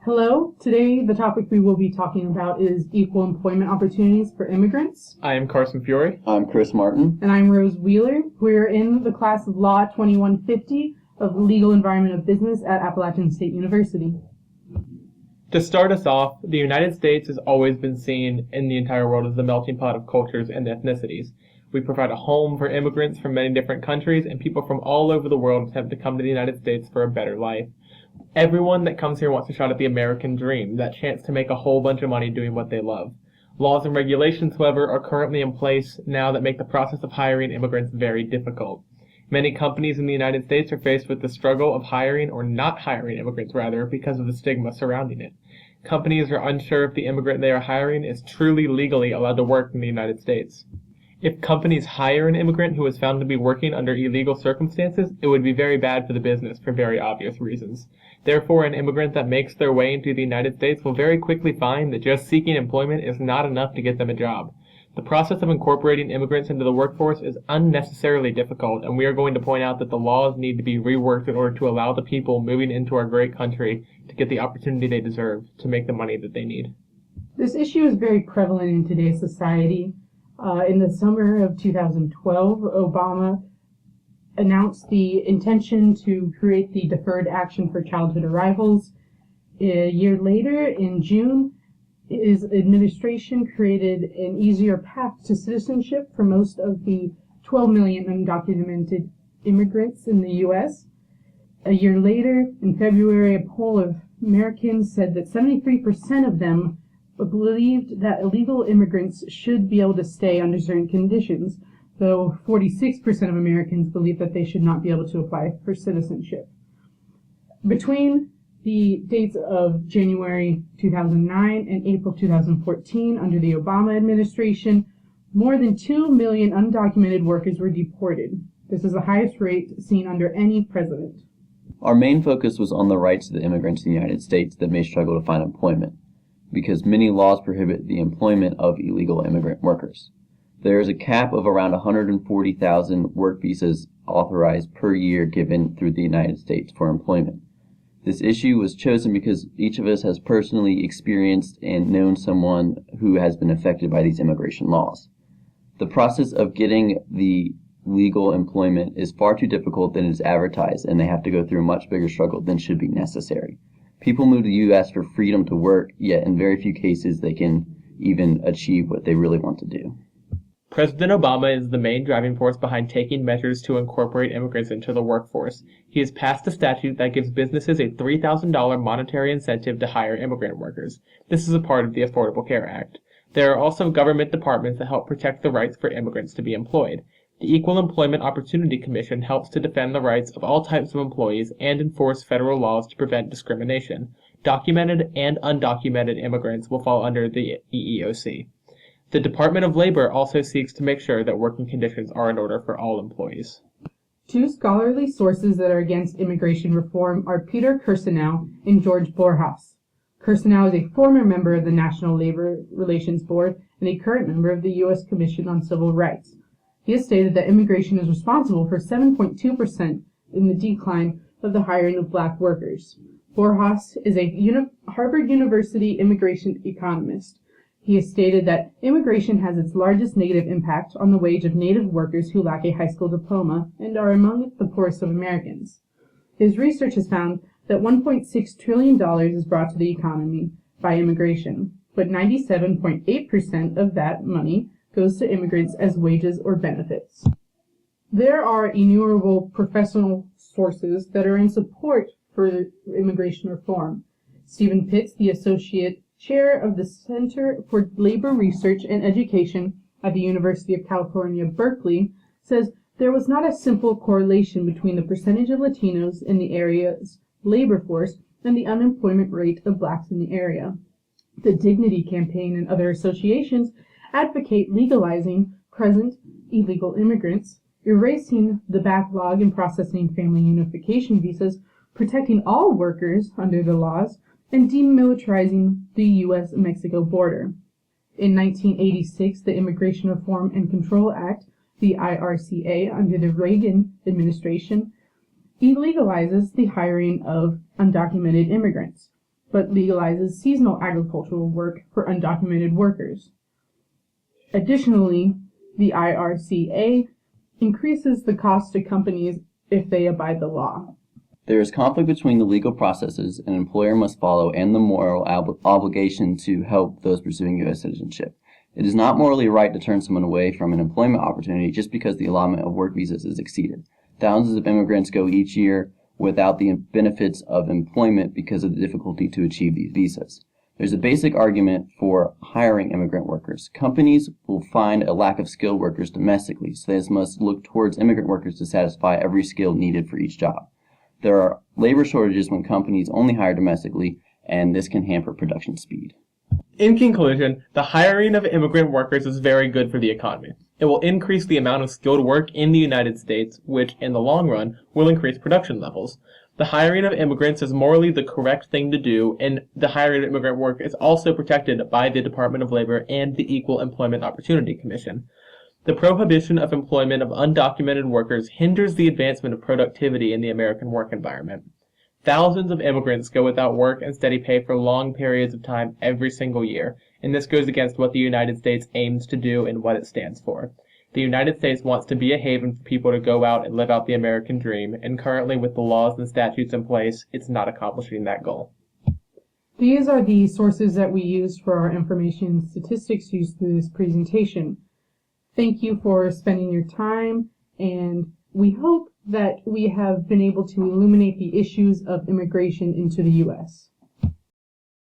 Hello, today the topic we will be talking about is equal employment opportunities for immigrants. I am Carson Fiori. I'm Chris Martin. And I'm Rose Wheeler. We're in the class of Law 2150 of Legal Environment of Business at Appalachian State University. To start us off, the United States has always been seen in the entire world as the melting pot of cultures and ethnicities. We provide a home for immigrants from many different countries, and people from all over the world attempt to come to the United States for a better life. Everyone that comes here wants a shot at the American dream, that chance to make a whole bunch of money doing what they love. Laws and regulations, however, are currently in place now that make the process of hiring immigrants very difficult. Many companies in the United States are faced with the struggle of hiring or not hiring immigrants, rather, because of the stigma surrounding it. Companies are unsure if the immigrant they are hiring is truly legally allowed to work in the United States. If companies hire an immigrant who is found to be working under illegal circumstances, it would be very bad for the business for very obvious reasons. Therefore, an immigrant that makes their way into the United States will very quickly find that just seeking employment is not enough to get them a job. The process of incorporating immigrants into the workforce is unnecessarily difficult, and we are going to point out that the laws need to be reworked in order to allow the people moving into our great country to get the opportunity they deserve to make the money that they need. This issue is very prevalent in today's society. In the summer of 2012, Obama announced the intention to create the Deferred Action for Childhood Arrivals. A year later, in June, his administration created an easier path to citizenship for most of the 12 million undocumented immigrants in the U.S. A year later, in February, a poll of Americans said that 73% of them believed that illegal immigrants should be able to stay under certain conditions, though 46% of Americans believe that they should not be able to apply for citizenship. Between the dates of January 2009 and April 2014, under the Obama administration, more than 2 million undocumented workers were deported. This is the highest rate seen under any president. Our main focus was on the rights of the immigrants in the United States that may struggle to find employment, because many laws prohibit the employment of illegal immigrant workers. There is a cap of around 140,000 work visas authorized per year given through the United States for employment. This issue was chosen because each of us has personally experienced and known someone who has been affected by these immigration laws. The process of getting the legal employment is far too difficult than it is advertised, and they have to go through a much bigger struggle than should be necessary. People move to the U.S. for freedom to work, yet in very few cases they can even achieve what they really want to do. President Obama is the main driving force behind taking measures to incorporate immigrants into the workforce. He has passed a statute that gives businesses a $3,000 monetary incentive to hire immigrant workers. This is a part of the Affordable Care Act. There are also government departments that help protect the rights for immigrants to be employed. The Equal Employment Opportunity Commission helps to defend the rights of all types of employees and enforce federal laws to prevent discrimination. Documented and undocumented immigrants will fall under the EEOC. The Department of Labor also seeks to make sure that working conditions are in order for all employees. Two scholarly sources that are against immigration reform are Peter Carson and George Borjas. Carson is a former member of the National Labor Relations Board and a current member of the U.S. Commission on Civil Rights. He has stated that immigration is responsible for 7.2% in the decline of the hiring of black workers. Borjas is a Harvard University immigration economist. He has stated that immigration has its largest negative impact on the wage of native workers who lack a high school diploma and are among the poorest of Americans. His research has found that $1.6 trillion is brought to the economy by immigration, but 97.8% of that money goes to immigrants as wages or benefits. There are innumerable professional sources that are in support for immigration reform. Stephen Pitts, the Associate Chair of the Center for Labor Research and Education at the University of California, Berkeley, says there was not a simple correlation between the percentage of Latinos in the area's labor force and the unemployment rate of blacks in the area. The Dignity Campaign and other associations advocate legalizing present illegal immigrants, erasing the backlog in processing family unification visas, protecting all workers under the laws, and demilitarizing the U.S.-Mexico border. In 1986, the Immigration Reform and Control Act, the IRCA, under the Reagan administration, illegalizes the hiring of undocumented immigrants. but legalizes seasonal agricultural work for undocumented workers. Additionally, the IRCA increases the cost to companies if they abide the law. There is conflict between the legal processes an employer must follow and the moral obligation to help those pursuing U.S. citizenship. It is not morally right to turn someone away from an employment opportunity just because the allotment of work visas is exceeded. Thousands of immigrants go each year without the benefits of employment because of the difficulty to achieve these visas. There's a basic argument for hiring immigrant workers. Companies will find a lack of skilled workers domestically, so they must look towards immigrant workers to satisfy every skill needed for each job. There are labor shortages when companies only hire domestically, and this can hamper production speed. In conclusion, the hiring of immigrant workers is very good for the economy. It will increase the amount of skilled work in the United States, which, in the long run, will increase production levels. The hiring of immigrants is morally the correct thing to do, and the hiring of immigrant work is also protected by the Department of Labor and the Equal Employment Opportunity Commission. The prohibition of employment of undocumented workers hinders the advancement of productivity in the American work environment. Thousands of immigrants go without work and steady pay for long periods of time every single year, and this goes against what the United States aims to do and what it stands for. The United States wants to be a haven for people to go out and live out the American dream, and currently with the laws and statutes in place, it's not accomplishing that goal. These are the sources that we used for our information and statistics used through this presentation. Thank you for spending your time, and we hope that we have been able to illuminate the issues of immigration into the U.S.